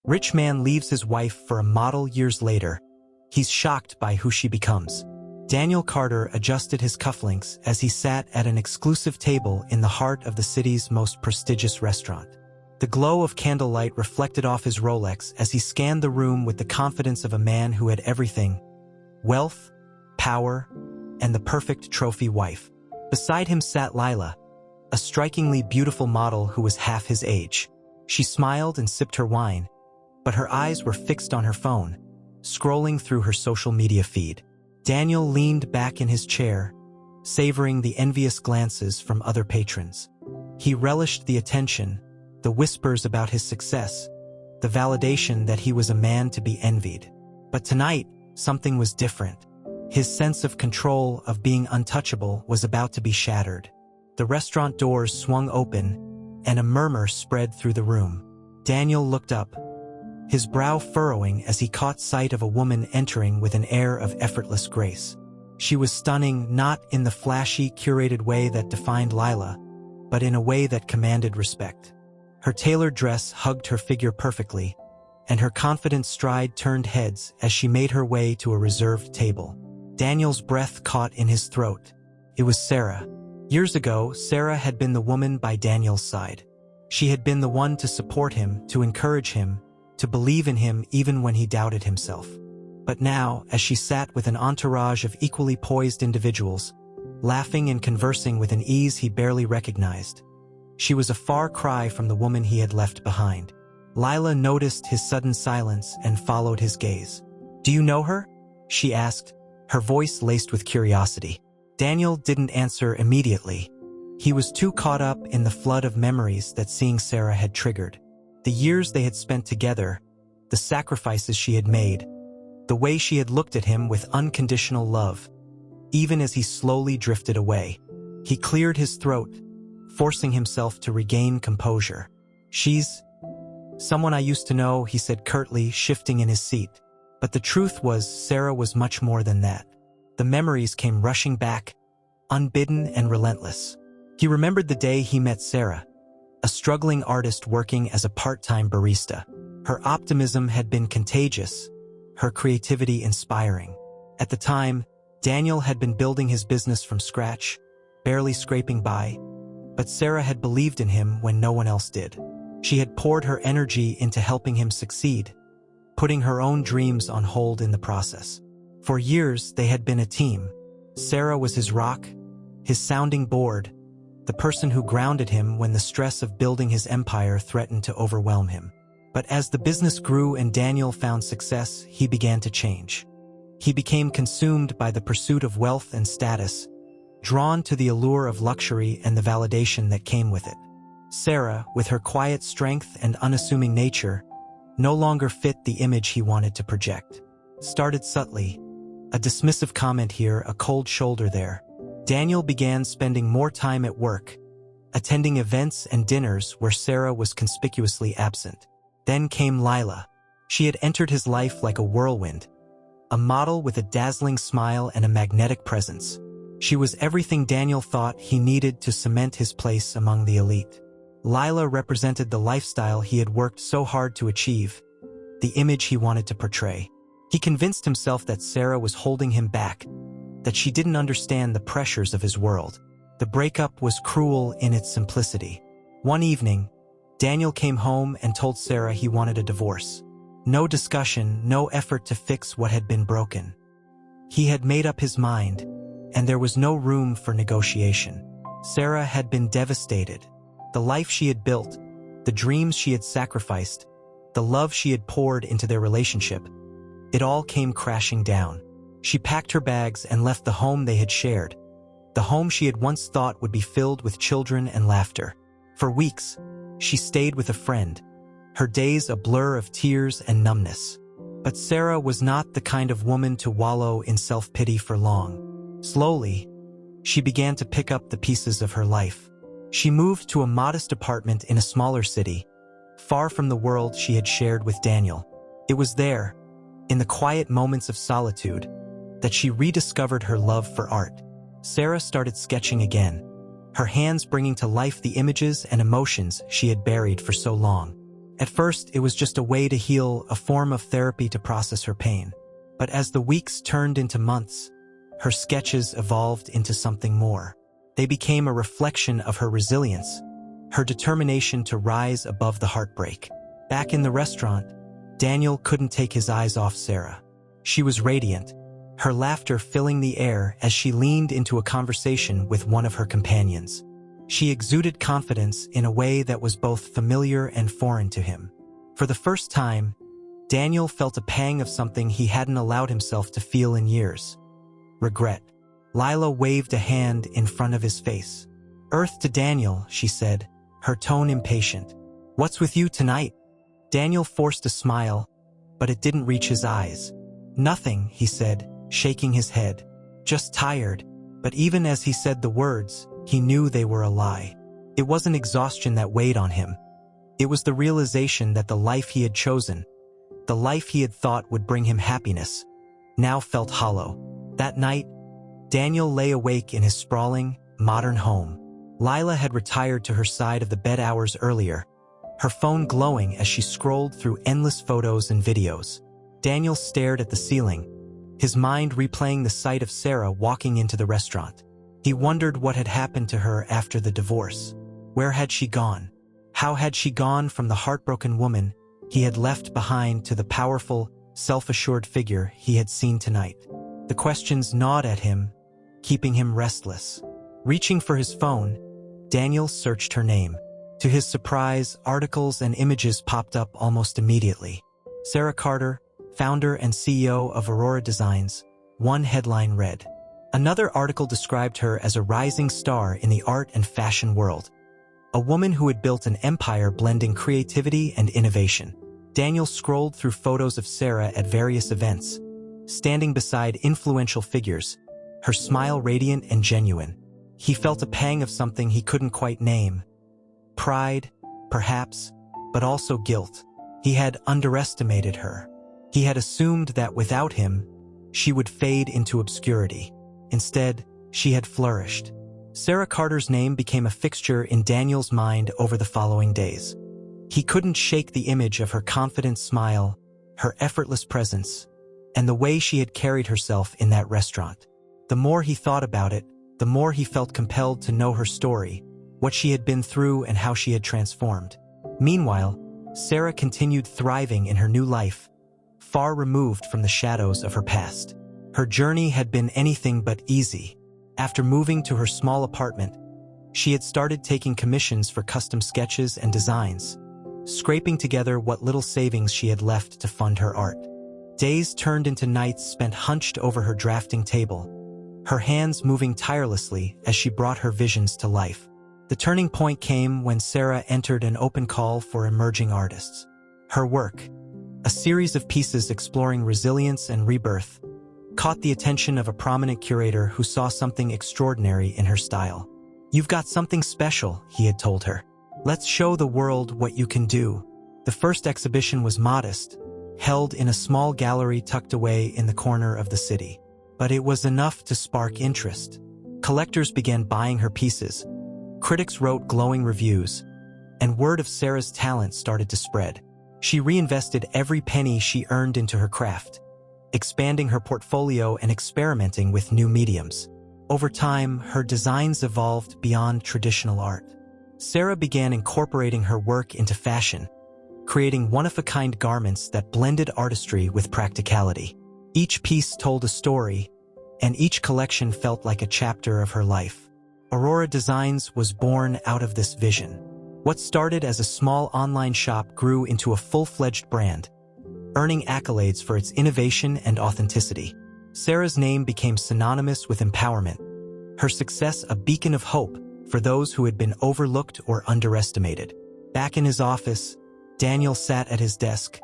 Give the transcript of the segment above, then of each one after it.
Rich man leaves his wife for a model years later. He's shocked by who she becomes. Daniel Carter adjusted his cufflinks as he sat at an exclusive table in the heart of the city's most prestigious restaurant. The glow of candlelight reflected off his Rolex as he scanned the room with the confidence of a man who had everything: wealth, power, and the perfect trophy wife. Beside him sat Lila, a strikingly beautiful model who was half his age. She smiled and sipped her wine, but her eyes were fixed on her phone, scrolling through her social media feed. Daniel leaned back in his chair, savoring the envious glances from other patrons. He relished the attention, the whispers about his success, the validation that he was a man to be envied. But tonight, something was different. His sense of control, of being untouchable, was about to be shattered. The restaurant doors swung open, and a murmur spread through the room. Daniel looked up, his brow furrowing as he caught sight of a woman entering with an air of effortless grace. She was stunning, not in the flashy, curated way that defined Lila, but in a way that commanded respect. Her tailored dress hugged her figure perfectly, and her confident stride turned heads as she made her way to a reserved table. Daniel's breath caught in his throat. It was Sarah. Years ago, Sarah had been the woman by Daniel's side. She had been the one to support him, to encourage him, to believe in him even when he doubted himself. But now, as she sat with an entourage of equally poised individuals, laughing and conversing with an ease he barely recognized, she was a far cry from the woman he had left behind. Lila noticed his sudden silence and followed his gaze. "Do you know her?" she asked, her voice laced with curiosity. Daniel didn't answer immediately. He was too caught up in the flood of memories that seeing Sarah had triggered. The years they had spent together, the sacrifices she had made, the way she had looked at him with unconditional love. Even as he slowly drifted away, he cleared his throat, forcing himself to regain composure. "She's someone I used to know," he said curtly, shifting in his seat. But the truth was, Sarah was much more than that. The memories came rushing back, unbidden and relentless. He remembered the day he met Sarah, a struggling artist working as a part-time barista. Her optimism had been contagious, her creativity inspiring. At the time, Daniel had been building his business from scratch, barely scraping by, but Sarah had believed in him when no one else did. She had poured her energy into helping him succeed, putting her own dreams on hold in the process. For years, they had been a team. Sarah was his rock, his sounding board, the person who grounded him when the stress of building his empire threatened to overwhelm him. But as the business grew and Daniel found success, he began to change. He became consumed by the pursuit of wealth and status, drawn to the allure of luxury and the validation that came with it. Sarah, with her quiet strength and unassuming nature, no longer fit the image he wanted to project. Started subtly, a dismissive comment here, a cold shoulder there. Daniel began spending more time at work, attending events and dinners where Sarah was conspicuously absent. Then came Lila. She had entered his life like a whirlwind, a model with a dazzling smile and a magnetic presence. She was everything Daniel thought he needed to cement his place among the elite. Lila represented the lifestyle he had worked so hard to achieve, the image he wanted to portray. He convinced himself that Sarah was holding him back, that she didn't understand the pressures of his world. The breakup was cruel in its simplicity. One evening, Daniel came home and told Sarah he wanted a divorce. No discussion, no effort to fix what had been broken. He had made up his mind, and there was no room for negotiation. Sarah had been devastated. The life she had built, the dreams she had sacrificed, the love she had poured into their relationship, it all came crashing down. She packed her bags and left the home they had shared, the home she had once thought would be filled with children and laughter. For weeks, she stayed with a friend, her days a blur of tears and numbness. But Sarah was not the kind of woman to wallow in self-pity for long. Slowly, she began to pick up the pieces of her life. She moved to a modest apartment in a smaller city, far from the world she had shared with Daniel. It was there, in the quiet moments of solitude, that she rediscovered her love for art. Sarah started sketching again, her hands bringing to life the images and emotions she had buried for so long. At first, it was just a way to heal, a form of therapy to process her pain. But as the weeks turned into months, her sketches evolved into something more. They became a reflection of her resilience, her determination to rise above the heartbreak. Back in the restaurant, Daniel couldn't take his eyes off Sarah. She was radiant, her laughter filling the air as she leaned into a conversation with one of her companions. She exuded confidence in a way that was both familiar and foreign to him. For the first time, Daniel felt a pang of something he hadn't allowed himself to feel in years. Regret. Lila waved a hand in front of his face. "Earth to Daniel," she said, her tone impatient. "What's with you tonight?" Daniel forced a smile, but it didn't reach his eyes. "Nothing," he said, shaking his head. "Just tired." But even as he said the words, he knew they were a lie. It wasn't exhaustion that weighed on him. It was the realization that the life he had chosen, the life he had thought would bring him happiness, now felt hollow. That night, Daniel lay awake in his sprawling, modern home. Lila had retired to her side of the bed hours earlier, her phone glowing as she scrolled through endless photos and videos. Daniel stared at the ceiling, his mind replaying the sight of Sarah walking into the restaurant. He wondered what had happened to her after the divorce. Where had she gone? How had she gone from the heartbroken woman he had left behind to the powerful, self-assured figure he had seen tonight? The questions gnawed at him, keeping him restless. Reaching for his phone, Daniel searched her name. To his surprise, articles and images popped up almost immediately. Sarah Carter, founder and CEO of Aurora Designs. One headline read. Another article described her as a rising star in the art and fashion world. A woman who had built an empire blending creativity and innovation. Daniel scrolled through photos of Sarah at various events, standing beside influential figures, her smile radiant and genuine. He felt a pang of something he couldn't quite name. Pride, perhaps, but also guilt. He had underestimated her. He had assumed that without him, she would fade into obscurity. Instead, she had flourished. Sarah Carter's name became a fixture in Daniel's mind over the following days. He couldn't shake the image of her confident smile, her effortless presence, and the way she had carried herself in that restaurant. The more he thought about it, the more he felt compelled to know her story, what she had been through and how she had transformed. Meanwhile, Sarah continued thriving in her new life, far removed from the shadows of her past. Her journey had been anything but easy. After moving to her small apartment, she had started taking commissions for custom sketches and designs, scraping together what little savings she had left to fund her art. Days turned into nights spent hunched over her drafting table, her hands moving tirelessly as she brought her visions to life. The turning point came when Sarah entered an open call for emerging artists. Her work, a series of pieces exploring resilience and rebirth, caught the attention of a prominent curator who saw something extraordinary in her style. "You've got something special," he had told her. "Let's show the world what you can do." The first exhibition was modest, held in a small gallery tucked away in the corner of the city. But it was enough to spark interest. Collectors began buying her pieces, critics wrote glowing reviews, and word of Sarah's talent started to spread. She reinvested every penny she earned into her craft, expanding her portfolio and experimenting with new mediums. Over time, her designs evolved beyond traditional art. Sarah began incorporating her work into fashion, creating one-of-a-kind garments that blended artistry with practicality. Each piece told a story, and each collection felt like a chapter of her life. Aurora Designs was born out of this vision. What started as a small online shop grew into a full-fledged brand, earning accolades for its innovation and authenticity. Sarah's name became synonymous with empowerment, her success a beacon of hope for those who had been overlooked or underestimated. Back in his office, Daniel sat at his desk,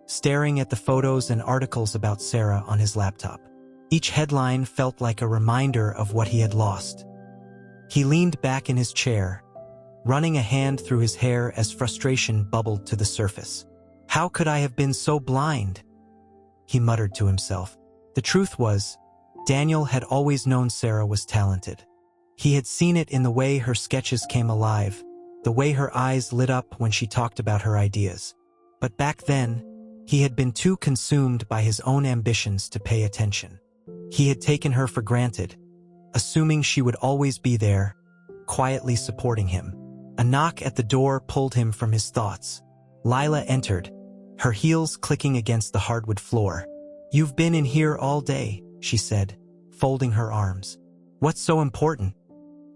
staring at the photos and articles about Sarah on his laptop. Each headline felt like a reminder of what he had lost. He leaned back in his chair, running a hand through his hair as frustration bubbled to the surface. "How could I have been so blind?" he muttered to himself. The truth was, Daniel had always known Sarah was talented. He had seen it in the way her sketches came alive, the way her eyes lit up when she talked about her ideas. But back then, he had been too consumed by his own ambitions to pay attention. He had taken her for granted, assuming she would always be there, quietly supporting him. A knock at the door pulled him from his thoughts. Lila entered, her heels clicking against the hardwood floor. "You've been in here all day," she said, folding her arms. "What's so important?"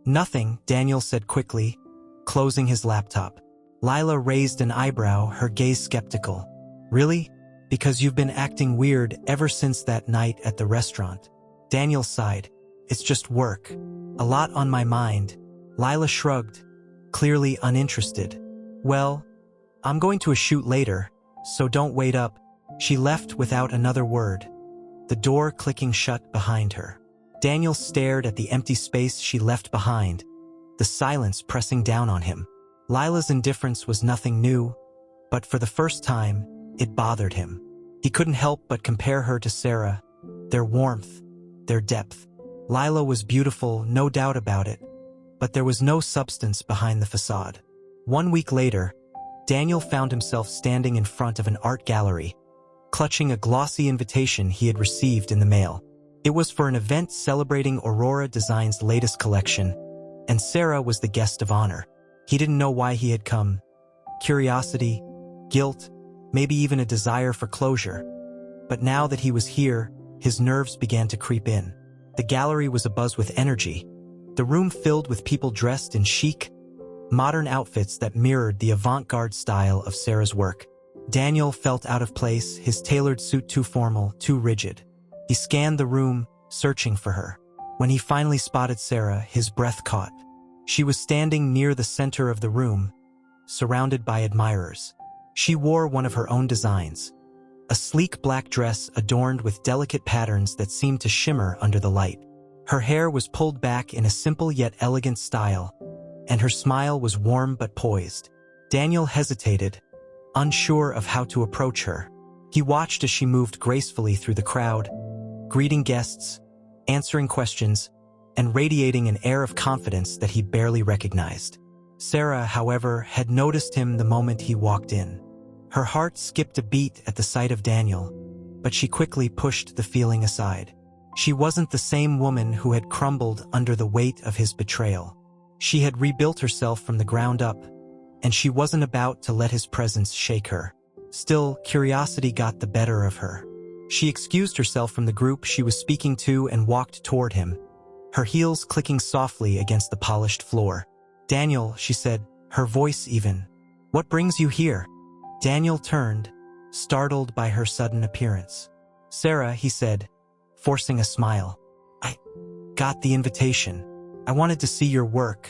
"Nothing," Daniel said quickly, closing his laptop. Lila raised an eyebrow, her gaze skeptical. "Really? Because you've been acting weird ever since that night at the restaurant." Daniel sighed. "It's just work. A lot on my mind." Lila shrugged, clearly uninterested. "Well, I'm going to a shoot later, so don't wait up." She left without another word, the door clicking shut behind her. Daniel stared at the empty space she left behind, the silence pressing down on him. Lila's indifference was nothing new, but for the first time, it bothered him. He couldn't help but compare her to Sarah, their warmth, their depth. Lila was beautiful, no doubt about it, but there was no substance behind the facade. 1 week later, Daniel found himself standing in front of an art gallery, clutching a glossy invitation he had received in the mail. It was for an event celebrating Aurora Design's latest collection, and Sarah was the guest of honor. He didn't know why he had come. Curiosity, guilt, maybe even a desire for closure. But now that he was here, his nerves began to creep in. The gallery was abuzz with energy, the room filled with people dressed in chic, modern outfits that mirrored the avant-garde style of Sarah's work. Daniel felt out of place, his tailored suit too formal, too rigid. He scanned the room, searching for her. When he finally spotted Sarah, his breath caught. She was standing near the center of the room, surrounded by admirers. She wore one of her own designs, a sleek black dress adorned with delicate patterns that seemed to shimmer under the light. Her hair was pulled back in a simple yet elegant style, and her smile was warm but poised. Daniel hesitated, unsure of how to approach her. He watched as she moved gracefully through the crowd, greeting guests, answering questions, and radiating an air of confidence that he barely recognized. Sarah, however, had noticed him the moment he walked in. Her heart skipped a beat at the sight of Daniel, but she quickly pushed the feeling aside. She wasn't the same woman who had crumbled under the weight of his betrayal. She had rebuilt herself from the ground up, and she wasn't about to let his presence shake her. Still, curiosity got the better of her. She excused herself from the group she was speaking to and walked toward him, her heels clicking softly against the polished floor. "Daniel," she said, her voice even. "What brings you here?" Daniel turned, startled by her sudden appearance. "Sarah," he said, forcing a smile. "I got the invitation. I wanted to see your work."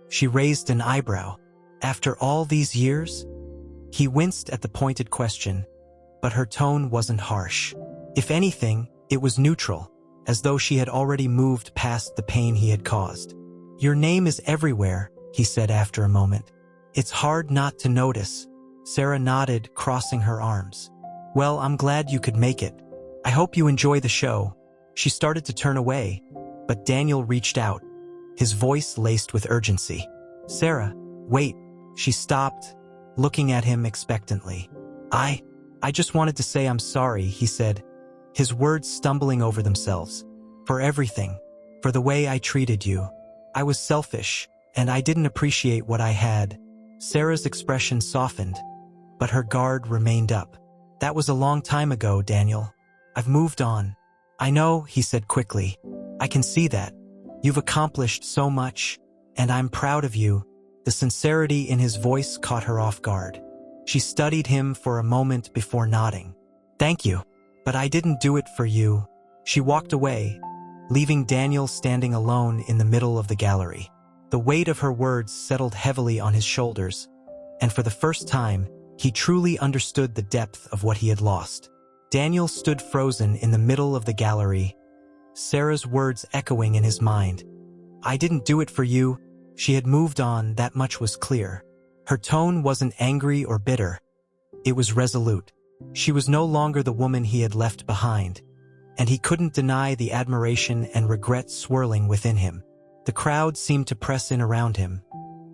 She raised an eyebrow. "After all these years?" He winced at the pointed question, but her tone wasn't harsh. If anything, it was neutral, as though she had already moved past the pain he had caused. "Your name is everywhere," he said after a moment. "It's hard not to notice." Sarah nodded, crossing her arms. "Well, I'm glad you could make it. I hope you enjoy the show." She started to turn away, but Daniel reached out, his voice laced with urgency. "Sarah, wait." She stopped, looking at him expectantly. I just wanted to say I'm sorry," he said, his words stumbling over themselves. "For everything. For the way I treated you. I was selfish, and I didn't appreciate what I had." Sarah's expression softened, but her guard remained up. "That was a long time ago, Daniel. I've moved on." "I know," he said quickly. "I can see that. You've accomplished so much, and I'm proud of you." The sincerity in his voice caught her off guard. She studied him for a moment before nodding. "Thank you, but I didn't do it for you." She walked away, leaving Daniel standing alone in the middle of the gallery. The weight of her words settled heavily on his shoulders, and for the first time, he truly understood the depth of what he had lost. Daniel stood frozen in the middle of the gallery, Sarah's words echoing in his mind. "I didn't do it for you." She had moved on, that much was clear. Her tone wasn't angry or bitter. It was resolute. She was no longer the woman he had left behind, and he couldn't deny the admiration and regret swirling within him. The crowd seemed to press in around him,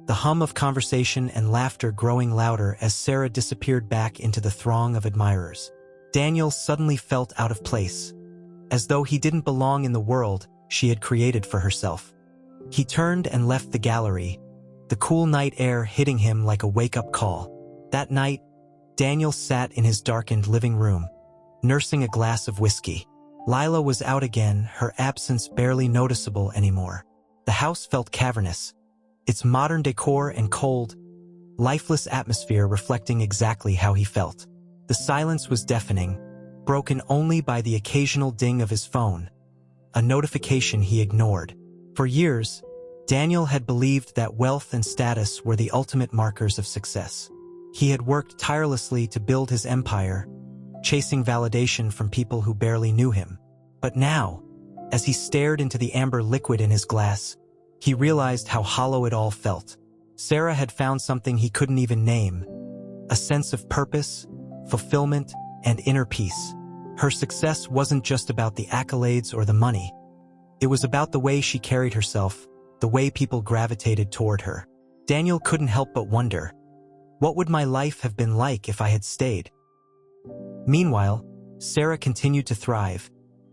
the hum of conversation and laughter growing louder as Sarah disappeared back into the throng of admirers. Daniel suddenly felt out of place, as though he didn't belong in the world she had created for herself. He turned and left the gallery, the cool night air hitting him like a wake-up call. That night, Daniel sat in his darkened living room, nursing a glass of whiskey. Lila was out again, her absence barely noticeable anymore. The house felt cavernous, its modern decor and cold, lifeless atmosphere reflecting exactly how he felt. The silence was deafening, broken only by the occasional ding of his phone, a notification he ignored. For years, Daniel had believed that wealth and status were the ultimate markers of success. He had worked tirelessly to build his empire, chasing validation from people who barely knew him. But now, as he stared into the amber liquid in his glass, he realized how hollow it all felt. Sarah had found something he couldn't even name, a sense of purpose, fulfillment, and inner peace. Her success wasn't just about the accolades or the money. It was about the way she carried herself, the way people gravitated toward her. Daniel couldn't help but wonder, what would my life have been like if I had stayed? Meanwhile, Sarah continued to thrive,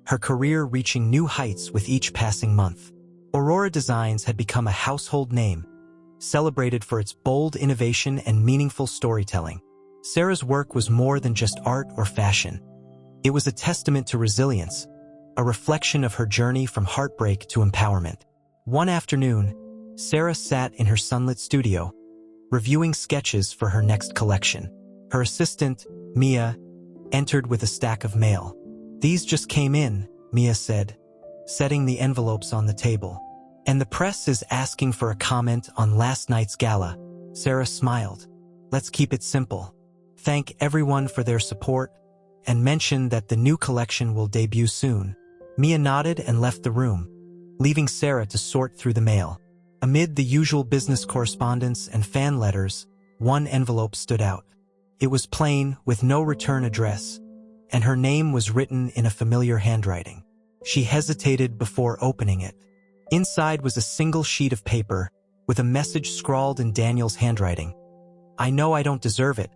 her career reaching new heights with each passing month. Aurora Designs had become a household name, celebrated for its bold innovation and meaningful storytelling. Sarah's work was more than just art or fashion. It was a testament to resilience, a reflection of her journey from heartbreak to empowerment. One afternoon, Sarah sat in her sunlit studio, reviewing sketches for her next collection. Her assistant, Mia, entered with a stack of mail. "These just came in," Mia said, setting the envelopes on the table. "And the press is asking for a comment on last night's gala." Sarah smiled. "Let's keep it simple. Thank everyone for their support, and mention that the new collection will debut soon." Mia nodded and left the room, leaving Sarah to sort through the mail. Amid the usual business correspondence and fan letters, one envelope stood out. It was plain, with no return address, and her name was written in a familiar handwriting. She hesitated before opening it. Inside was a single sheet of paper, with a message scrawled in Daniel's handwriting. "I know I don't deserve it,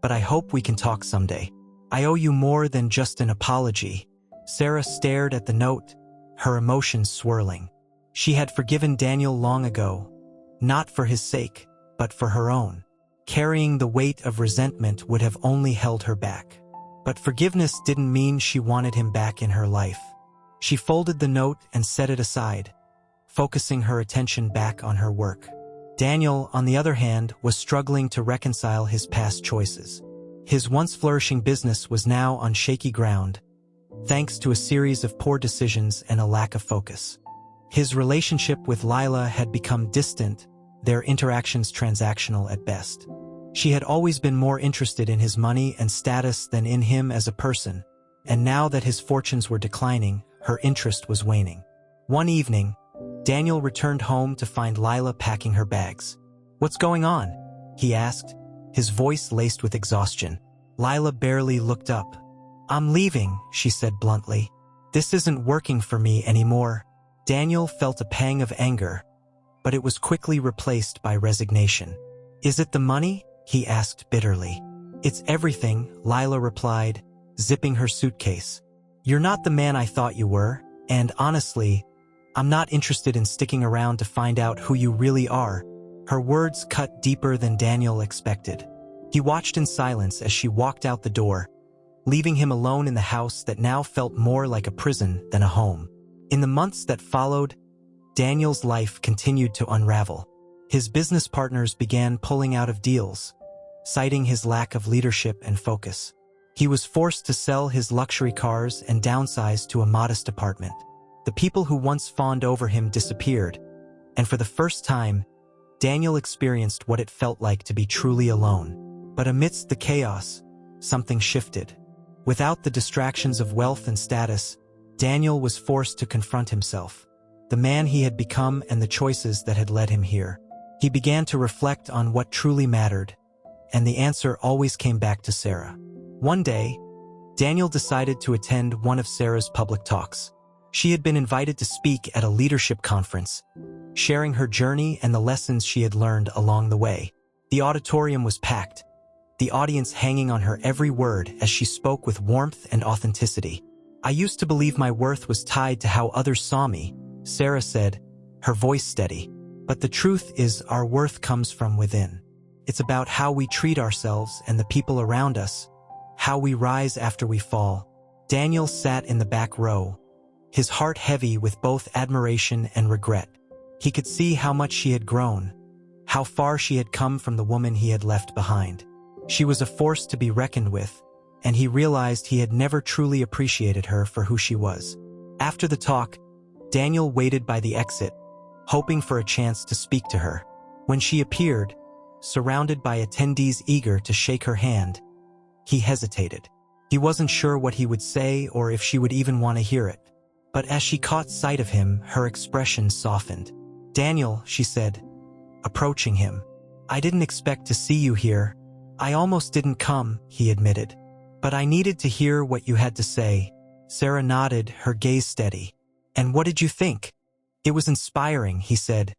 but I hope we can talk someday. I owe you more than just an apology." Sarah stared at the note, her emotions swirling. She had forgiven Daniel long ago, not for his sake, but for her own. Carrying the weight of resentment would have only held her back. But forgiveness didn't mean she wanted him back in her life. She folded the note and set it aside, focusing her attention back on her work. Daniel, on the other hand, was struggling to reconcile his past choices. His once flourishing business was now on shaky ground, thanks to a series of poor decisions and a lack of focus. His relationship with Lila had become distant, their interactions transactional at best. She had always been more interested in his money and status than in him as a person, and now that his fortunes were declining, her interest was waning. One evening, Daniel returned home to find Lila packing her bags. "What's going on?" he asked, his voice laced with exhaustion. Lila barely looked up. "I'm leaving," she said bluntly. "This isn't working for me anymore." Daniel felt a pang of anger, but it was quickly replaced by resignation. "Is it the money?" he asked bitterly. "It's everything," Lila replied, zipping her suitcase. "You're not the man I thought you were, and honestly, I'm not interested in sticking around to find out who you really are." Her words cut deeper than Daniel expected. He watched in silence as she walked out the door, leaving him alone in the house that now felt more like a prison than a home. In the months that followed, Daniel's life continued to unravel. His business partners began pulling out of deals, citing his lack of leadership and focus. He was forced to sell his luxury cars and downsize to a modest apartment. The people who once fawned over him disappeared, and for the first time, Daniel experienced what it felt like to be truly alone. But amidst the chaos, something shifted. Without the distractions of wealth and status, Daniel was forced to confront himself, the man he had become and the choices that had led him here. He began to reflect on what truly mattered, and the answer always came back to Sarah. One day, Daniel decided to attend one of Sarah's public talks. She had been invited to speak at a leadership conference, sharing her journey and the lessons she had learned along the way. The auditorium was packed, the audience hanging on her every word as she spoke with warmth and authenticity. "I used to believe my worth was tied to how others saw me," Sarah said, her voice steady. "But the truth is our worth comes from within. It's about how we treat ourselves and the people around us, how we rise after we fall." Daniel sat in the back row, his heart heavy with both admiration and regret. He could see how much she had grown, how far she had come from the woman he had left behind. She was a force to be reckoned with, and he realized he had never truly appreciated her for who she was. After the talk, Daniel waited by the exit, hoping for a chance to speak to her. When she appeared, surrounded by attendees eager to shake her hand, he hesitated. He wasn't sure what he would say or if she would even want to hear it. But as she caught sight of him, her expression softened. "Daniel," she said, approaching him, "I didn't expect to see you here. I almost didn't come," he admitted. "But I needed to hear what you had to say." Sarah nodded, her gaze steady. "And what did you think?" "It was inspiring," he said,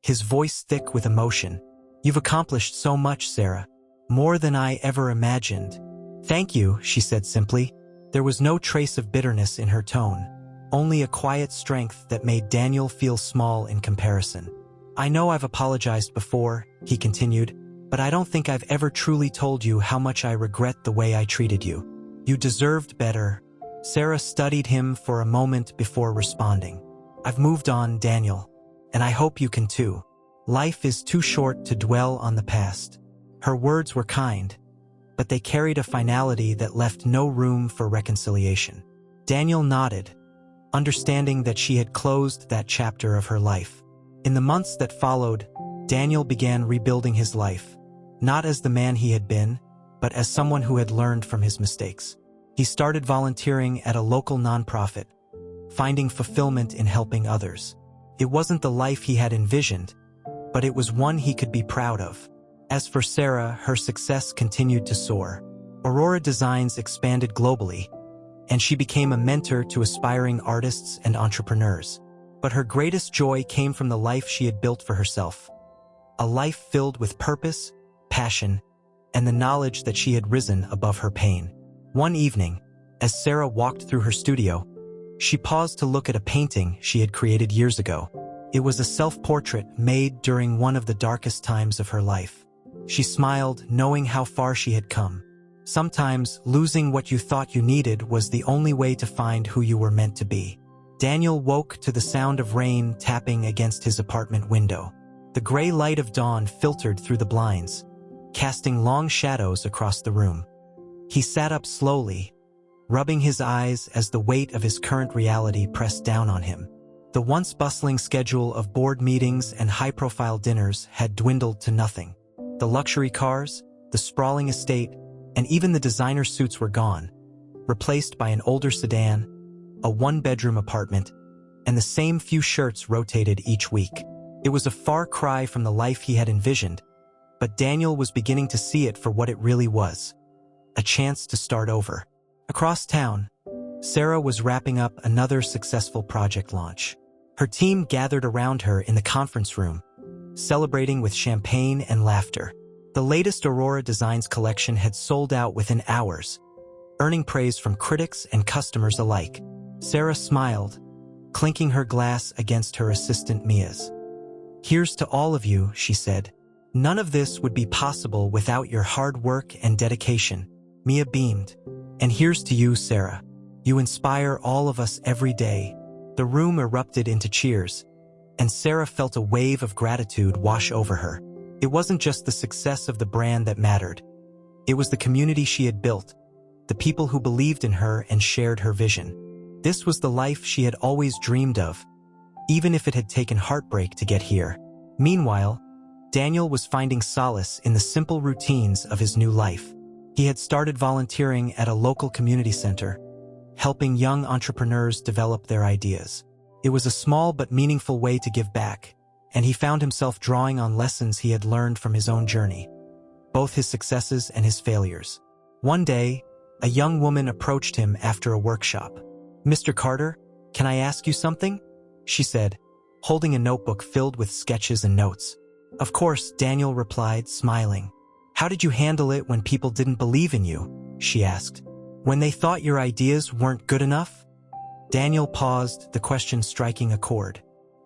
his voice thick with emotion. "You've accomplished so much, Sarah. More than I ever imagined." "Thank you," she said simply. There was no trace of bitterness in her tone, only a quiet strength that made Daniel feel small in comparison. "I know I've apologized before," he continued, "but I don't think I've ever truly told you how much I regret the way I treated you. You deserved better." Sarah studied him for a moment before responding. "I've moved on, Daniel, and I hope you can too. Life is too short to dwell on the past." Her words were kind, but they carried a finality that left no room for reconciliation. Daniel nodded, understanding that she had closed that chapter of her life. In the months that followed, Daniel began rebuilding his life, not as the man he had been, but as someone who had learned from his mistakes. He started volunteering at a local nonprofit, finding fulfillment in helping others. It wasn't the life he had envisioned, but it was one he could be proud of. As for Sarah, her success continued to soar. Aurora Designs expanded globally, and she became a mentor to aspiring artists and entrepreneurs. But her greatest joy came from the life she had built for herself. A life filled with purpose, passion, and the knowledge that she had risen above her pain. One evening, as Sarah walked through her studio, she paused to look at a painting she had created years ago. It was a self-portrait made during one of the darkest times of her life. She smiled, knowing how far she had come. Sometimes, losing what you thought you needed was the only way to find who you were meant to be. Daniel woke to the sound of rain tapping against his apartment window. The gray light of dawn filtered through the blinds, casting long shadows across the room. He sat up slowly, rubbing his eyes as the weight of his current reality pressed down on him. The once bustling schedule of board meetings and high-profile dinners had dwindled to nothing. The luxury cars, the sprawling estate, and even the designer suits were gone, replaced by an older sedan, a one-bedroom apartment, and the same few shirts rotated each week. It was a far cry from the life he had envisioned, but Daniel was beginning to see it for what it really was: a chance to start over. Across town, Sarah was wrapping up another successful project launch. Her team gathered around her in the conference room, celebrating with champagne and laughter. The latest Aurora Designs collection had sold out within hours, earning praise from critics and customers alike. Sarah smiled, clinking her glass against her assistant Mia's. "Here's to all of you," she said. "None of this would be possible without your hard work and dedication." Mia beamed. "And here's to you, Sarah. You inspire all of us every day." The room erupted into cheers, and Sarah felt a wave of gratitude wash over her. It wasn't just the success of the brand that mattered. It was the community she had built, the people who believed in her and shared her vision. This was the life she had always dreamed of, even if it had taken heartbreak to get here. Meanwhile, Daniel was finding solace in the simple routines of his new life. He had started volunteering at a local community center, helping young entrepreneurs develop their ideas. It was a small but meaningful way to give back, and he found himself drawing on lessons he had learned from his own journey, both his successes and his failures. One day, a young woman approached him after a workshop. "Mr. Carter, can I ask you something?" she said, holding a notebook filled with sketches and notes. Of course, Daniel replied, smiling. How did you handle it when people didn't believe in you? She asked. When they thought your ideas weren't good enough? Daniel paused, the question striking a chord.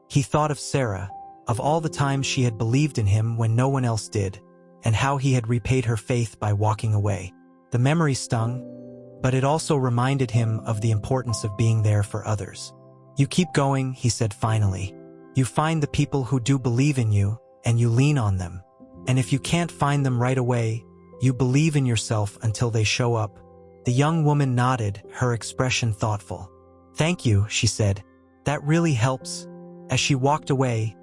He thought of Sarah, of all the times she had believed in him when no one else did, and how he had repaid her faith by walking away. The memory stung, but it also reminded him of the importance of being there for others. You keep going, he said finally. You find the people who do believe in you, and you lean on them. And if you can't find them right away, you believe in yourself until they show up. The young woman nodded, her expression thoughtful. Thank you, she said. That really helps. As she walked away,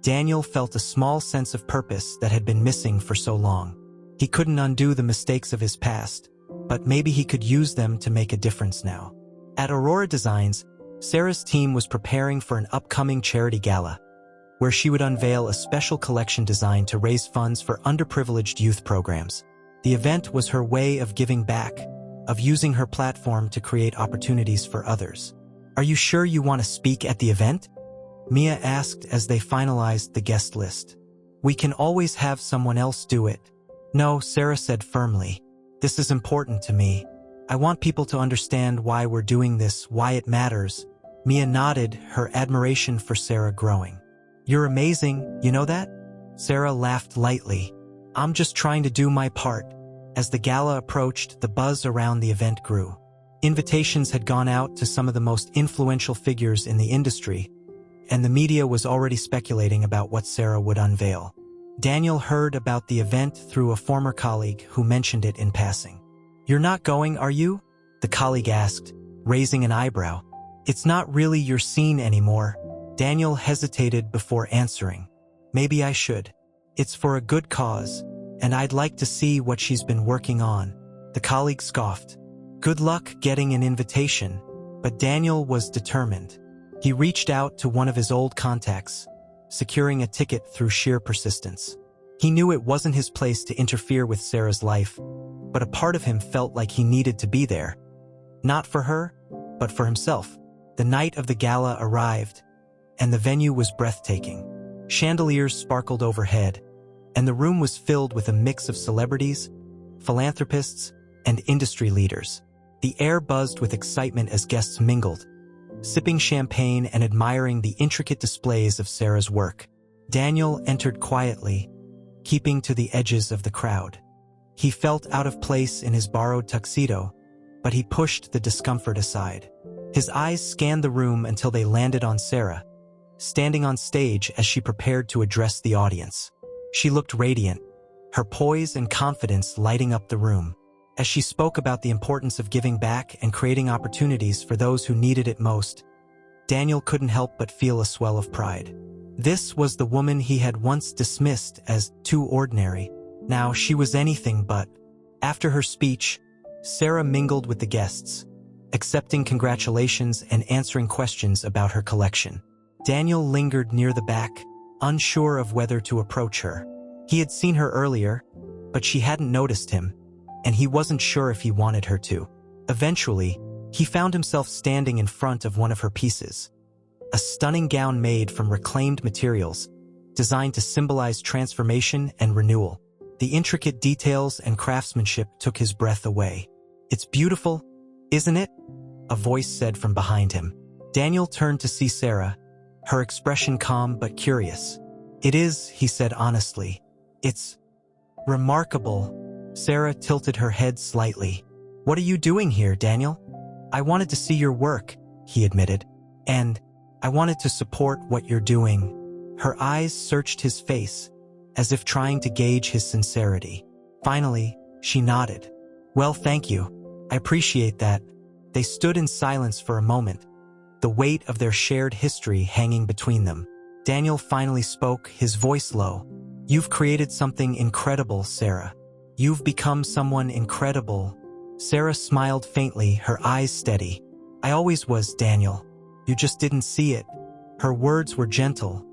Daniel felt a small sense of purpose that had been missing for so long. He couldn't undo the mistakes of his past, but maybe he could use them to make a difference now. At Aurora Designs, Sarah's team was preparing for an upcoming charity gala, where she would unveil a special collection designed to raise funds for underprivileged youth programs. The event was her way of giving back, of using her platform to create opportunities for others. Are you sure you want to speak at the event? Mia asked as they finalized the guest list. We can always have someone else do it. No, Sarah said firmly. This is important to me. I want people to understand why we're doing this, why it matters. Mia nodded, her admiration for Sarah growing. You're amazing, you know that? Sarah laughed lightly. I'm just trying to do my part. As the gala approached, the buzz around the event grew. Invitations had gone out to some of the most influential figures in the industry, and the media was already speculating about what Sarah would unveil. Daniel heard about the event through a former colleague who mentioned it in passing. You're not going, are you? The colleague asked, raising an eyebrow. It's not really your scene anymore. Daniel hesitated before answering. Maybe I should. It's for a good cause, and I'd like to see what she's been working on. The colleague scoffed. Good luck getting an invitation, but Daniel was determined. He reached out to one of his old contacts, securing a ticket through sheer persistence. He knew it wasn't his place to interfere with Sarah's life, but a part of him felt like he needed to be there. Not for her, but for himself. The night of the gala arrived, and the venue was breathtaking. Chandeliers sparkled overhead, and the room was filled with a mix of celebrities, philanthropists, and industry leaders. The air buzzed with excitement as guests mingled, sipping champagne and admiring the intricate displays of Sarah's work. Daniel entered quietly, keeping to the edges of the crowd. He felt out of place in his borrowed tuxedo, but he pushed the discomfort aside. His eyes scanned the room until they landed on Sarah, standing on stage as she prepared to address the audience. She looked radiant, her poise and confidence lighting up the room. As she spoke about the importance of giving back and creating opportunities for those who needed it most, Daniel couldn't help but feel a swell of pride. This was the woman he had once dismissed as too ordinary. Now she was anything but. After her speech, Sarah mingled with the guests, accepting congratulations and answering questions about her collection. Daniel lingered near the back, unsure of whether to approach her. He had seen her earlier, but she hadn't noticed him, and he wasn't sure if he wanted her to. Eventually, he found himself standing in front of one of her pieces, a stunning gown made from reclaimed materials, designed to symbolize transformation and renewal. The intricate details and craftsmanship took his breath away. It's beautiful, isn't it? A voice said from behind him. Daniel turned to see Sarah, her expression calm but curious. It is, he said honestly. It's remarkable. Sarah tilted her head slightly. What are you doing here, Daniel? I wanted to see your work, he admitted, and I wanted to support what you're doing. Her eyes searched his face, as if trying to gauge his sincerity. Finally, she nodded. Well, thank you. I appreciate that. They stood in silence for a moment, the weight of their shared history hanging between them. Daniel finally spoke, his voice low. You've created something incredible, Sarah. You've become someone incredible. Sarah smiled faintly, her eyes steady. I always was, Daniel. You just didn't see it. Her words were gentle,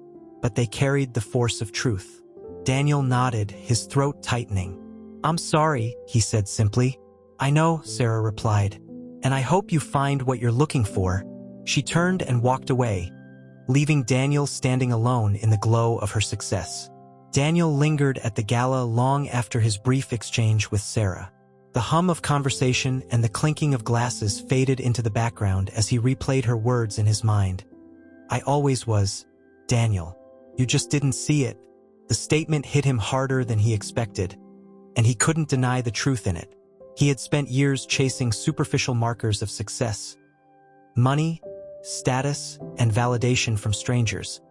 but they carried the force of truth. Daniel nodded, his throat tightening. I'm sorry, he said simply. I know, Sarah replied, and I hope you find what you're looking for. She turned and walked away, leaving Daniel standing alone in the glow of her success. Daniel lingered at the gala long after his brief exchange with Sarah. The hum of conversation and the clinking of glasses faded into the background as he replayed her words in his mind. "I always was, Daniel. You just didn't see it." The statement hit him harder than he expected, and he couldn't deny the truth in it. He had spent years chasing superficial markers of success: money, status, and validation from strangers,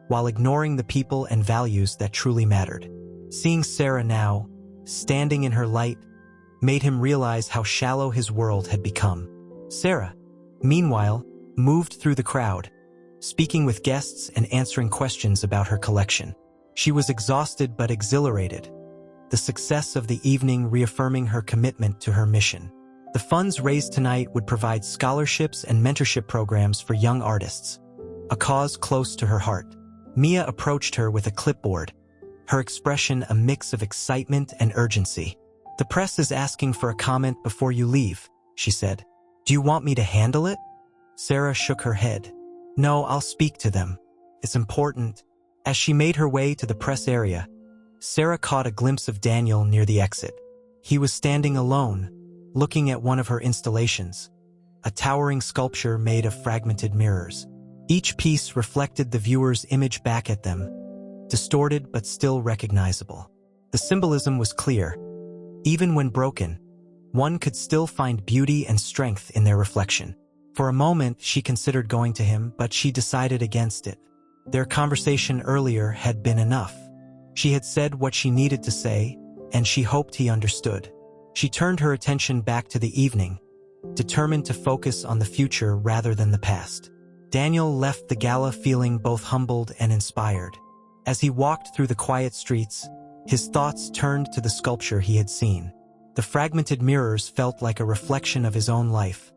while ignoring the people and values that truly mattered. Seeing Sarah now, standing in her light, made him realize how shallow his world had become. Sarah, meanwhile, moved through the crowd, speaking with guests and answering questions about her collection. She was exhausted but exhilarated, the success of the evening reaffirming her commitment to her mission. The funds raised tonight would provide scholarships and mentorship programs for young artists, a cause close to her heart. Mia approached her with a clipboard, her expression a mix of excitement and urgency. "The press is asking for a comment before you leave," she said. "Do you want me to handle it?" Sarah shook her head. "No, I'll speak to them. It's important." As she made her way to the press area, Sarah caught a glimpse of Daniel near the exit. He was standing alone, looking at one of her installations, a towering sculpture made of fragmented mirrors. Each piece reflected the viewer's image back at them, distorted but still recognizable. The symbolism was clear. Even when broken, one could still find beauty and strength in their reflection. For a moment, she considered going to him, but she decided against it. Their conversation earlier had been enough. She had said what she needed to say, and she hoped he understood. She turned her attention back to the evening, determined to focus on the future rather than the past. Daniel left the gala feeling both humbled and inspired. As he walked through the quiet streets, his thoughts turned to the sculpture he had seen. The fragmented mirrors felt like a reflection of his own life,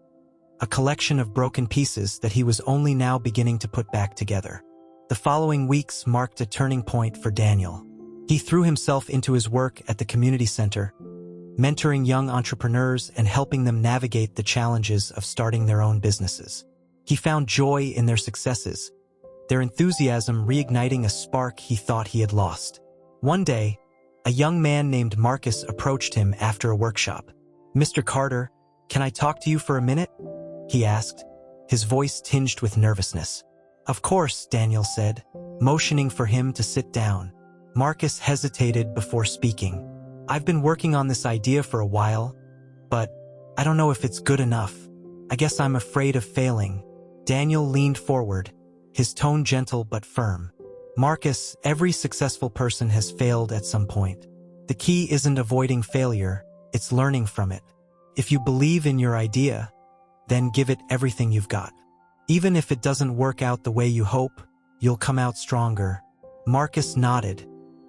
a collection of broken pieces that he was only now beginning to put back together. The following weeks marked a turning point for Daniel. He threw himself into his work at the community center, mentoring young entrepreneurs and helping them navigate the challenges of starting their own businesses. He found joy in their successes, their enthusiasm reigniting a spark he thought he had lost. One day, a young man named Marcus approached him after a workshop. "Mr. Carter, can I talk to you for a minute?" he asked, his voice tinged with nervousness. "Of course," Daniel said, motioning for him to sit down. Marcus hesitated before speaking. "I've been working on this idea for a while, but I don't know if it's good enough. I guess I'm afraid of failing." Daniel leaned forward, his tone gentle but firm. "Marcus, every successful person has failed at some point. The key isn't avoiding failure, it's learning from it. If you believe in your idea, then give it everything you've got. Even if it doesn't work out the way you hope, you'll come out stronger." Marcus nodded,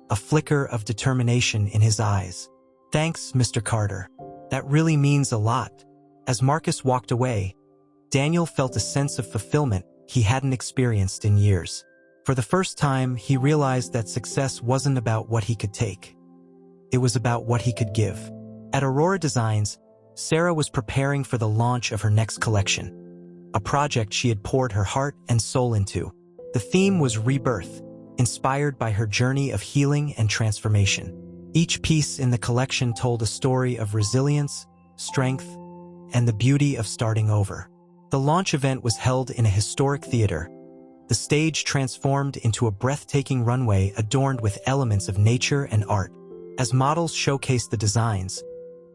a flicker of determination in his eyes. "Thanks, Mr. Carter. That really means a lot." As Marcus walked away, Daniel felt a sense of fulfillment he hadn't experienced in years. For the first time, he realized that success wasn't about what he could take. It was about what he could give. At Aurora Designs, Sarah was preparing for the launch of her next collection, a project she had poured her heart and soul into. The theme was rebirth, inspired by her journey of healing and transformation. Each piece in the collection told a story of resilience, strength, and the beauty of starting over. The launch event was held in a historic theater, the stage transformed into a breathtaking runway adorned with elements of nature and art. As models showcased the designs,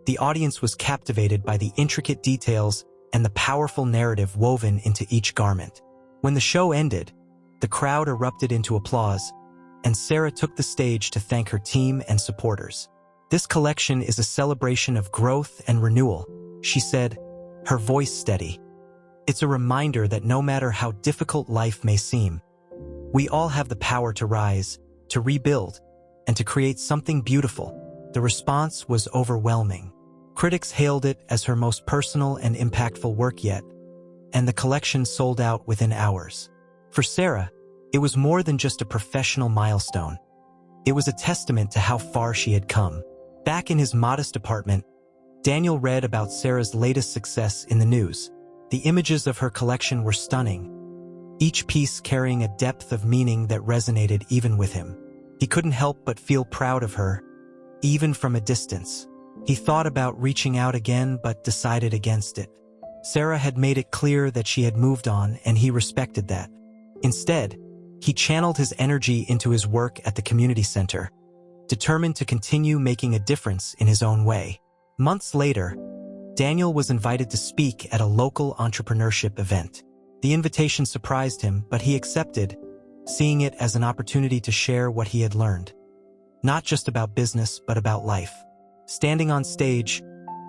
the audience was captivated by the intricate details and the powerful narrative woven into each garment. When the show ended, the crowd erupted into applause, and Sarah took the stage to thank her team and supporters. "This collection is a celebration of growth and renewal," she said, her voice steady. "It's a reminder that no matter how difficult life may seem, we all have the power to rise, to rebuild, and to create something beautiful." The response was overwhelming. Critics hailed it as her most personal and impactful work yet, and the collection sold out within hours. For Sarah, it was more than just a professional milestone. It was a testament to how far she had come. Back in his modest apartment, Daniel read about Sarah's latest success in the news. The images of her collection were stunning, each piece carrying a depth of meaning that resonated even with him. He couldn't help but feel proud of her, even from a distance. He thought about reaching out again but decided against it. Sarah had made it clear that she had moved on, and he respected that. Instead, he channeled his energy into his work at the community center, determined to continue making a difference in his own way. Months later, Daniel was invited to speak at a local entrepreneurship event. The invitation surprised him, but he accepted, seeing it as an opportunity to share what he had learned. Not just about business, but about life. Standing on stage,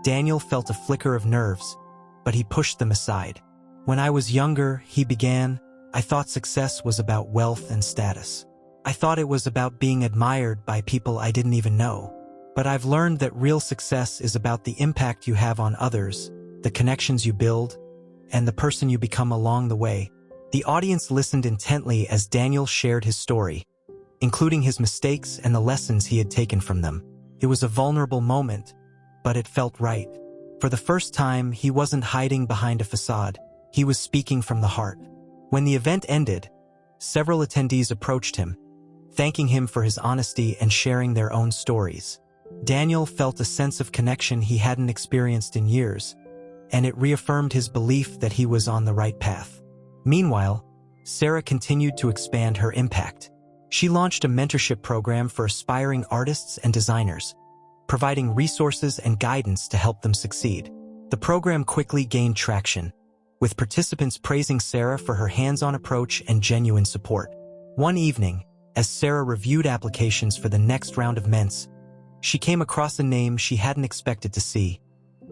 Daniel felt a flicker of nerves, but he pushed them aside. When I was younger, he began, I thought success was about wealth and status. I thought it was about being admired by people I didn't even know. But I've learned that real success is about the impact you have on others, the connections you build, and the person you become along the way. The audience listened intently as Daniel shared his story, including his mistakes and the lessons he had taken from them. It was a vulnerable moment, but it felt right. For the first time, he wasn't hiding behind a facade. He was speaking from the heart. When the event ended, several attendees approached him, thanking him for his honesty and sharing their own stories. Daniel felt a sense of connection he hadn't experienced in years, and it reaffirmed his belief that he was on the right path. Meanwhile, Sarah continued to expand her impact. She launched a mentorship program for aspiring artists and designers, providing resources and guidance to help them succeed. The program quickly gained traction, with participants praising Sarah for her hands-on approach and genuine support. One evening, as Sarah reviewed applications for the next round of Ments, she came across a name she hadn't expected to see: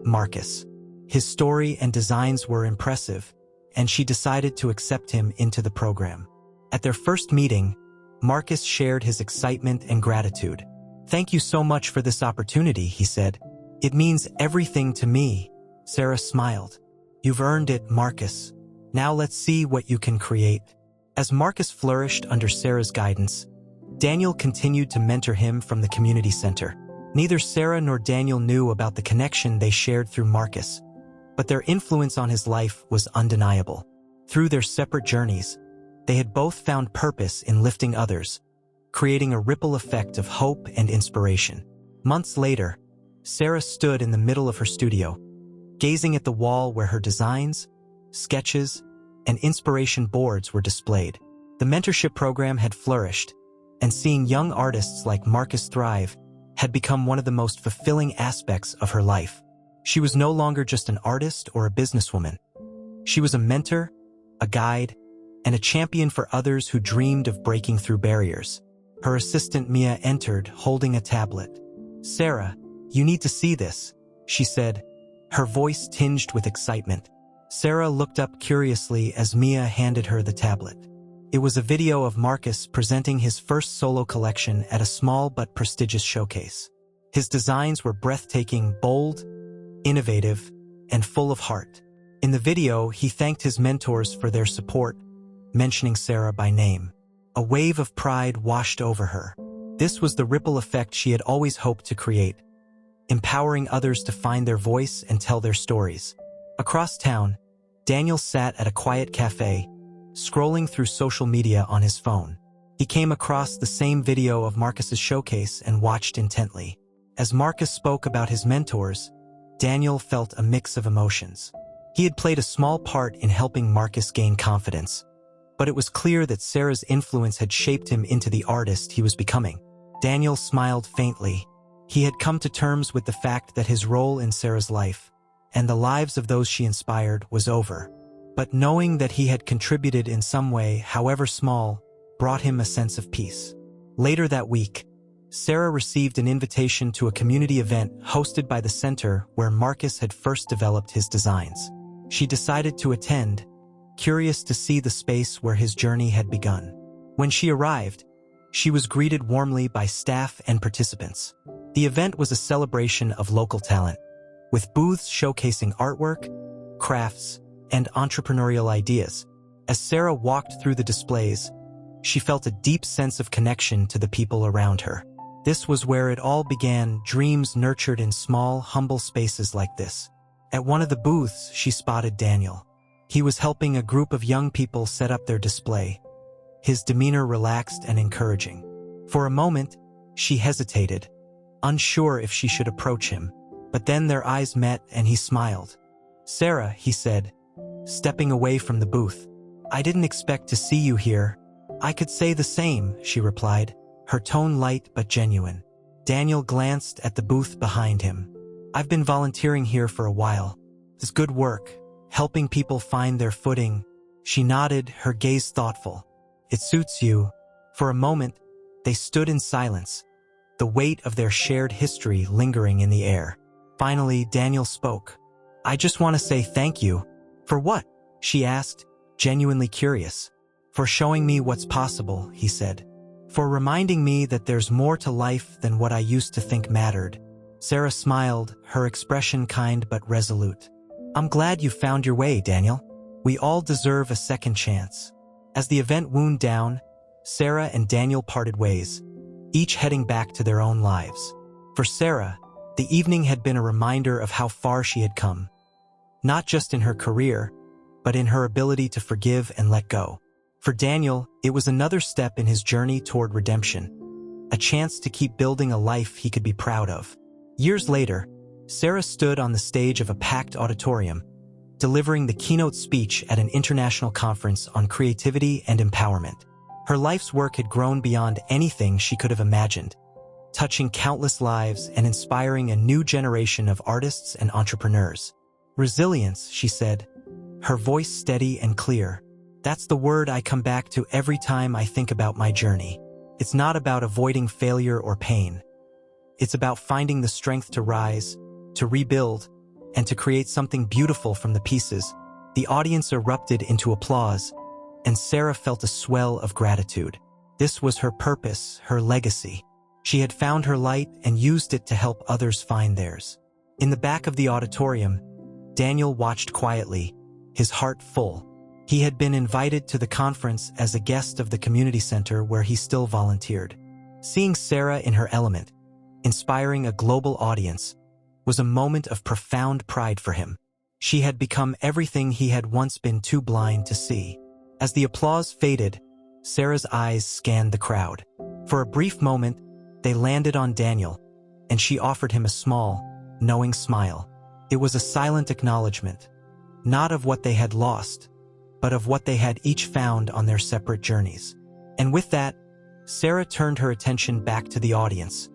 Marcus. His story and designs were impressive, and she decided to accept him into the program. At their first meeting, Marcus shared his excitement and gratitude. "Thank you so much for this opportunity," he said. "It means everything to me." Sarah smiled. "You've earned it, Marcus. Now let's see what you can create." As Marcus flourished under Sarah's guidance, Daniel continued to mentor him from the community center. Neither Sarah nor Daniel knew about the connection they shared through Marcus, but their influence on his life was undeniable. Through their separate journeys, they had both found purpose in lifting others, creating a ripple effect of hope and inspiration. Months later, Sarah stood in the middle of her studio, gazing at the wall where her designs, sketches, and inspiration boards were displayed. The mentorship program had flourished, and seeing young artists like Marcus thrive had become one of the most fulfilling aspects of her life. She was no longer just an artist or a businesswoman. She was a mentor, a guide, and a champion for others who dreamed of breaking through barriers. Her assistant Mia entered, holding a tablet. "Sarah, you need to see this," she said, her voice tinged with excitement. Sarah looked up curiously as Mia handed her the tablet. It was a video of Marcus presenting his first solo collection at a small but prestigious showcase. His designs were breathtaking, bold, innovative, and full of heart. In the video, he thanked his mentors for their support, mentioning Sarah by name. A wave of pride washed over her. This was the ripple effect she had always hoped to create, empowering others to find their voice and tell their stories. Across town, Daniel sat at a quiet cafe, scrolling through social media on his phone. He came across the same video of Marcus's showcase and watched intently. As Marcus spoke about his mentors, Daniel felt a mix of emotions. He had played a small part in helping Marcus gain confidence, but it was clear that Sarah's influence had shaped him into the artist he was becoming. Daniel smiled faintly. He had come to terms with the fact that his role in Sarah's life, and the lives of those she inspired, was over. But knowing that he had contributed in some way, however small, brought him a sense of peace. Later that week, Sarah received an invitation to a community event hosted by the center where Marcus had first developed his designs. She decided to attend, curious to see the space where his journey had begun. When she arrived, she was greeted warmly by staff and participants. The event was a celebration of local talent, with booths showcasing artwork, crafts, and entrepreneurial ideas. As Sarah walked through the displays, she felt a deep sense of connection to the people around her. This was where it all began, dreams nurtured in small, humble spaces like this. At one of the booths, she spotted Daniel. He was helping a group of young people set up their display, his demeanor relaxed and encouraging. For a moment, she hesitated, unsure if she should approach him, but then their eyes met and he smiled. "Sarah," he said, stepping away from the booth. "I didn't expect to see you here." "I could say the same," she replied, her tone light but genuine. Daniel glanced at the booth behind him. "I've been volunteering here for a while. It's good work, helping people find their footing." She nodded, her gaze thoughtful. "It suits you." For a moment, they stood in silence, the weight of their shared history lingering in the air. Finally, Daniel spoke. "I just want to say thank you." "For what?" she asked, genuinely curious. "For showing me what's possible," he said. "For reminding me that there's more to life than what I used to think mattered." Sarah smiled, her expression kind but resolute. "I'm glad you found your way, Daniel. We all deserve a second chance." As the event wound down, Sarah and Daniel parted ways, each heading back to their own lives. For Sarah, the evening had been a reminder of how far she had come, not just in her career, but in her ability to forgive and let go. For Daniel, it was another step in his journey toward redemption, a chance to keep building a life he could be proud of. Years later, Sarah stood on the stage of a packed auditorium, delivering the keynote speech at an international conference on creativity and empowerment. Her life's work had grown beyond anything she could have imagined, touching countless lives and inspiring a new generation of artists and entrepreneurs. "Resilience," she said, her voice steady and clear. "That's the word I come back to every time I think about my journey. It's not about avoiding failure or pain. It's about finding the strength to rise, to rebuild, and to create something beautiful from the pieces." The audience erupted into applause, and Sarah felt a swell of gratitude. This was her purpose, her legacy. She had found her light and used it to help others find theirs. In the back of the auditorium, Daniel watched quietly, his heart full. He had been invited to the conference as a guest of the community center where he still volunteered. Seeing Sarah in her element, inspiring a global audience, was a moment of profound pride for him. She had become everything he had once been too blind to see. As the applause faded, Sarah's eyes scanned the crowd. For a brief moment, they landed on Daniel, and she offered him a small, knowing smile. It was a silent acknowledgement, not of what they had lost, but of what they had each found on their separate journeys. And with that, Sarah turned her attention back to the audience,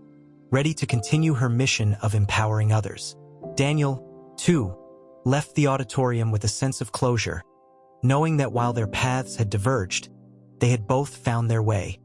ready to continue her mission of empowering others. Daniel, too, left the auditorium with a sense of closure, knowing that while their paths had diverged, they had both found their way.